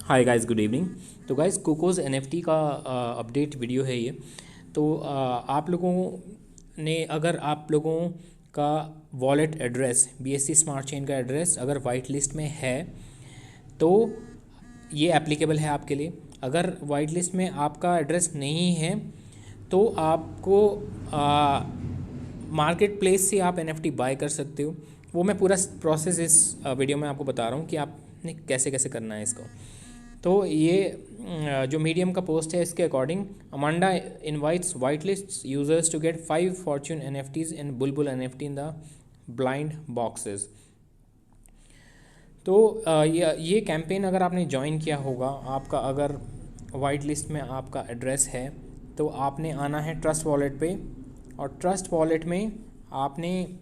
Hi guys, good evening. तो guys, कोकोज़ NFT का update video है ये। तो आप लोगों ने, अगर आप लोगों का wallet address BSc smart chain का एड्रेस अगर वाइट लिस्ट में है तो ये एप्लीकेबल है आपके लिए। अगर वाइट लिस्ट में आपका एड्रेस नहीं है तो आपको मार्केट प्लेस से आप एनएफटी बाय कर सकते हो। वो मैं पूरा प्रोसेस इस वीडियो में आपको बता रहा हूँ कि आपने कैसे कैसे करना है इसको। तो ये जो मीडियम का पोस्ट है इसके according, Amanda invites white list users to get 5 fortune NFTs in Bulbul NFT in the blind boxes. तो ये कैंपेन अगर आपने ज्वाइन किया होगा, आपका अगर वाइट लिस्ट में आपका एड्रेस है तो आपने आना है ट्रस्ट वॉलेट पे। और ट्रस्ट वॉलेट में आपने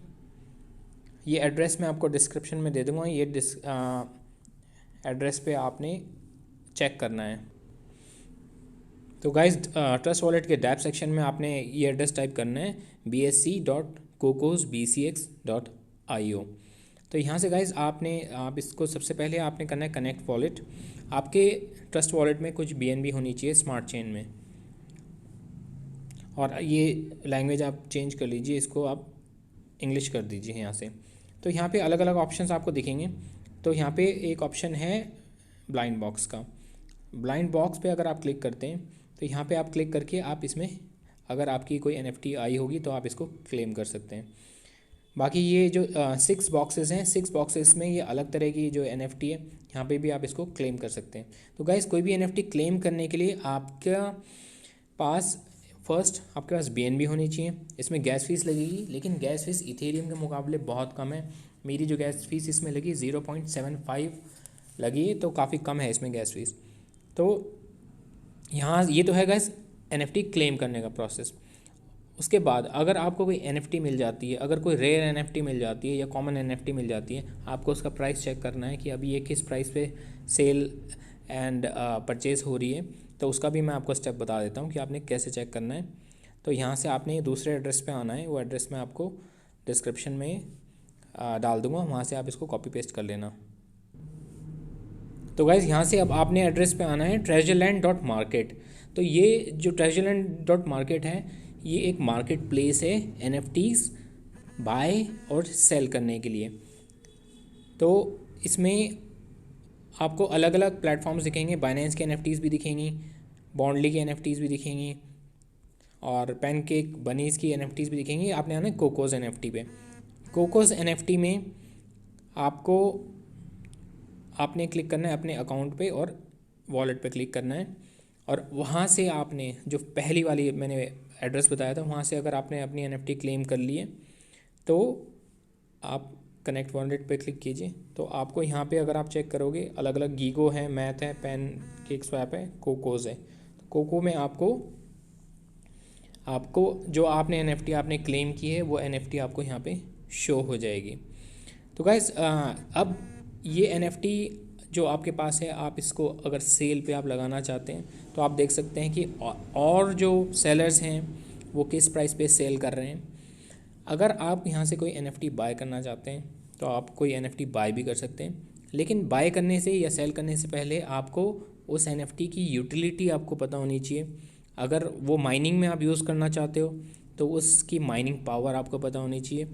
ये एड्रेस मैं आपको डिस्क्रिप्शन में दे दूँगा। ये एड्रेस पे आपने चेक करना है। तो गाइज, ट्रस्ट वॉलेट के डैप सेक्शन में आपने ये एड्रेस टाइप करना है bsc.cocosbcx.io। तो यहाँ से गाइज आप इसको सबसे पहले आपने करना है कनेक्ट वॉलेट। आपके ट्रस्ट वॉलेट में कुछ बीएनबी होनी चाहिए स्मार्ट चेन में, और ये लैंग्वेज आप चेंज कर लीजिए, इसको आप इंग्लिश कर दीजिए यहाँ से। तो यहाँ पे अलग अलग ऑप्शंस आपको दिखेंगे। तो यहाँ पे एक ऑप्शन है ब्लाइंड बॉक्स का। ब्लाइंड बॉक्स पे अगर आप क्लिक करते हैं तो यहाँ पे आप क्लिक करके आप इसमें अगर आपकी कोई एनएफटी आई होगी तो आप इसको क्लेम कर सकते हैं। बाकी ये जो 6 बॉक्सेस हैं, 6 बॉक्सेस में ये अलग तरह की जो एनएफटी है, यहाँ पे भी आप इसको क्लेम कर सकते हैं। तो गाइस, कोई भी एनएफटी क्लेम करने के लिए आपका पास फर्स्ट आपके पास बीएनबी होनी चाहिए। इसमें गैस फीस लगेगी, लेकिन गैस फीस इथेरियम के मुकाबले बहुत कम है। मेरी जो गैस फीस इसमें लगी 0.75 लगी, तो काफ़ी कम है इसमें गैस फीस। तो यहाँ ये तो है गाइस एनएफटी क्लेम करने का प्रोसेस। उसके बाद अगर आपको कोई एनएफटी मिल जाती है, अगर कोई रेयर एनएफटी मिल जाती है या कॉमन एनएफटी मिल जाती है, आपको उसका प्राइस चेक करना है कि अभी ये किस प्राइस पे सेल एंड परचेज़ हो रही है। तो उसका भी मैं आपको स्टेप बता देता हूँ कि आपने कैसे चेक करना है। तो यहाँ से आपने दूसरे एड्रेस पे आना है, वो एड्रेस मैं आपको डिस्क्रिप्शन में डाल दूँगा, वहाँ से आप इसको कॉपी पेस्ट कर लेना। तो गाइज़, यहाँ से अब आपने एड्रेस पे आना है treasureland.market। तो ये जो treasureland.market है, ये एक मार्केट प्लेस है एनएफटीज बाय और सेल करने के लिए। तो इसमें आपको अलग अलग प्लेटफॉर्म्स दिखेंगे। बाइनेंस के एनएफटीज़ भी दिखेंगी, बॉन्डली की एनएफटीज़ भी दिखेंगी, और पैनकेक बनीज़ की एनएफटीज़ भी दिखेंगी। आपने आना है कोकोज़ एनएफटी पे। कोकोज़ एनएफटी में आपको आपने क्लिक करना है अपने अकाउंट पे और वॉलेट पे क्लिक करना है, और वहाँ से आपने जो पहली वाली मैंने एड्रेस बताया था, वहाँ से अगर आपने अपनी एनएफटी क्लेम कर लिए तो आप कनेक्ट वॉलेट पे क्लिक कीजिए। तो आपको यहाँ पे अगर आप चेक करोगे, अलग अलग गीगो है, मैथ है, पैन केक स्वैप है, कोकोज़ है। तो कोको में आपको जो आपने एनएफटी आपने क्लेम की है वो एनएफटी आपको यहाँ पे शो हो जाएगी। तो गाइस, अब ये एनएफटी जो आपके पास है, आप इसको अगर सेल पे आप लगाना चाहते हैं तो आप देख सकते हैं कि और जो सेलर्स हैं वो किस प्राइस पे सेल कर रहे हैं। अगर आप यहाँ से कोई एनएफटी बाय करना चाहते हैं तो आप कोई एनएफटी बाय भी कर सकते हैं, लेकिन बाय करने से या सेल करने से पहले आपको उस एनएफटी की यूटिलिटी आपको पता होनी चाहिए। अगर वो माइनिंग में आप यूज़ करना चाहते हो तो उसकी माइनिंग पावर आपको पता होनी चाहिए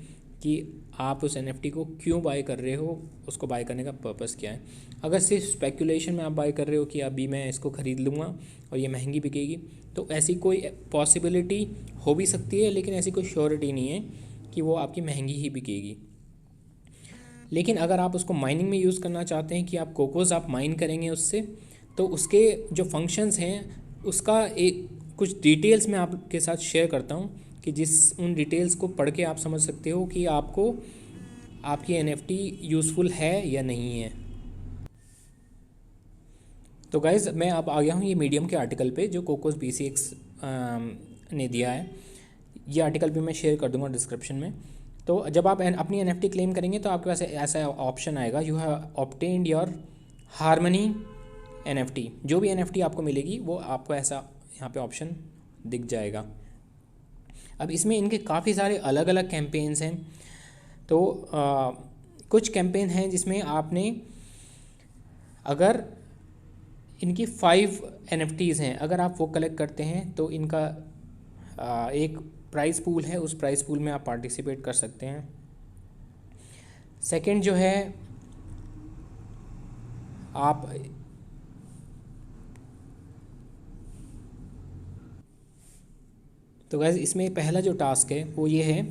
कि आप उस एनएफटी को क्यों बाय कर रहे हो, उसको बाय करने का पर्पस क्या है। अगर सिर्फ स्पेकुलेशन में आप बाय कर रहे हो कि अभी मैं इसको ख़रीद लूँगा और ये महंगी बिकेगी, तो ऐसी कोई पॉसिबिलिटी हो भी सकती है, लेकिन ऐसी कोई श्योरिटी नहीं है कि वो आपकी महंगी ही बिकेगी। लेकिन अगर आप उसको माइनिंग में यूज़ करना चाहते हैं कि आप कोकोज़ आप माइन करेंगे उससे, तो उसके जो फंक्शंस हैं उसका एक कुछ डिटेल्स मैं आपके साथ शेयर करता हूँ कि उन डिटेल्स को पढ़ के आप समझ सकते हो कि आपको आपकी एनएफटी यूज़फुल है या नहीं है। तो गाइज़, मैं अब आ गया हूँ ये मीडियम के आर्टिकल पे जो कोकोज़ BCX ने दिया है। ये आर्टिकल भी मैं शेयर कर दूँगा डिस्क्रिप्शन में। तो जब आप अपनी एनएफटी क्लेम करेंगे तो आपके पास ऐसा ऑप्शन आएगा, you have obtained your harmony NFT. जो भी एनएफटी आपको मिलेगी वो आपको ऐसा यहाँ पे ऑप्शन दिख जाएगा। अब इसमें इनके काफ़ी सारे अलग अलग कैंपेन्स हैं। तो कुछ कैंपेन हैं जिसमें आपने अगर इनकी 5 NFTs हैं, अगर आप वो कलेक्ट करते हैं तो इनका एक प्राइस पूल है, उस प्राइस पूल में आप पार्टिसिपेट कर सकते हैं। सेकंड जो है आप तो गैस इसमें पहला जो टास्क है वो ये है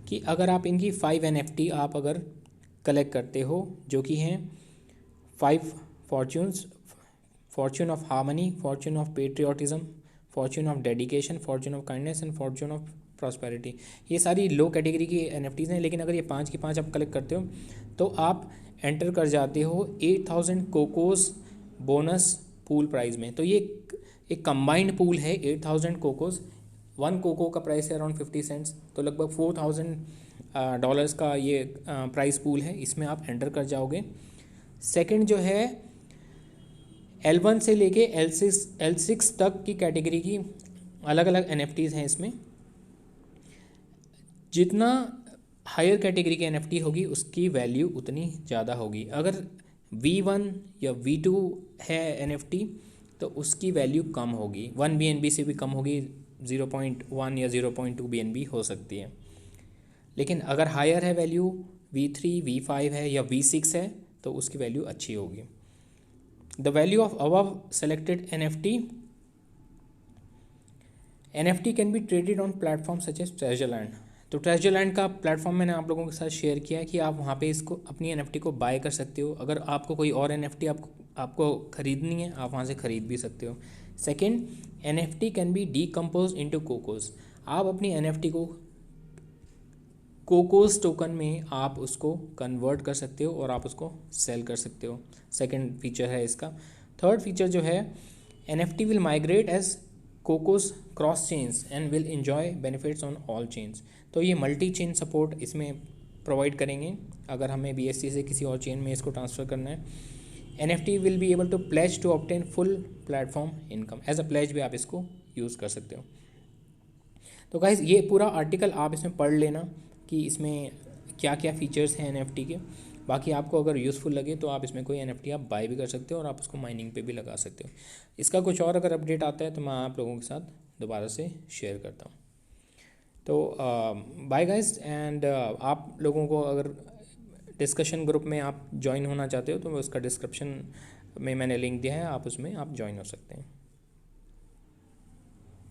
कि अगर आप इनकी 5 NFT आप अगर कलेक्ट करते हो, जो कि हैं 5 fortunes, Fortune of harmony, Fortune of patriotism, Fortune of dedication, Fortune of kindness and Fortune of prosperity. ये सारी लो कैटेगरी की NFTs हैं, लेकिन अगर ये 5 की 5 आप कलेक्ट करते हो तो आप एंटर कर जाते हो 8000 कोकोस बोनस पूल प्राइस में। तो ये एक कंबाइंड पूल है 8000 कोकोस। 1 कोको का प्राइस है अराउंड 50 सेंट्स, तो लगभग $4000 का ये प्राइस पूल है, इसमें आप एंटर कर जाओगे। सेकंड जो है L1 से लेके L6 तक की कैटेगरी की अलग अलग NFTs हैं इसमें। जितना हायर कैटेगरी की NFT होगी उसकी वैल्यू उतनी ज़्यादा होगी। अगर V1 या V2 है NFT तो उसकी वैल्यू कम होगी, 1 BNB से भी कम होगी, 0.1 या 0.2 BNB हो सकती है। लेकिन अगर हायर है वैल्यू, V3 V5 है या V6 है, तो उसकी वैल्यू अच्छी होगी। The value of above selected NFT can be traded on platform such as Treasureland. तो ट्रेजरलैंड का प्लेटफॉर्म मैंने आप लोगों के साथ शेयर किया है कि आप वहाँ पे इसको अपनी NFT को बाय कर सकते हो। अगर आपको कोई और NFT आपको खरीदनी है, आप वहाँ से ख़रीद भी सकते हो। Second, NFT can B decompose into Cocos. आप अपनी NFT को कोकोस टोकन में आप उसको कन्वर्ट कर सकते हो और आप उसको सेल कर सकते हो। सेकेंड फीचर है इसका। थर्ड फीचर जो है, NFT will migrate as Cocos cross chains and will enjoy benefits on all chains. तो ये मल्टी चेन सपोर्ट इसमें प्रोवाइड करेंगे अगर हमें BSC से किसी और चेन में इसको ट्रांसफ़र करना है। NFT will be able to pledge to obtain full platform income. As a pledge भी आप इसको यूज़ कर सकते हो। तो गाइस ये पूरा आर्टिकल आप इसमें पढ़ लेना कि इसमें क्या क्या फ़ीचर्स हैं NFT के। बाकी आपको अगर यूज़फुल लगे तो आप इसमें कोई NFT आप बाय भी कर सकते हो और आप उसको माइनिंग पे भी लगा सकते हो। इसका कुछ और अगर अपडेट आता है तो मैं आप लोगों के साथ दोबारा से शेयर करता हूँ। तो बाय गाइस, एंड आप लोगों को अगर डिस्कशन ग्रुप में आप ज्वाइन होना चाहते हो तो उसका डिस्क्रिप्शन में मैंने लिंक दिया है, आप उसमें आप ज्वाइन हो सकते हैं।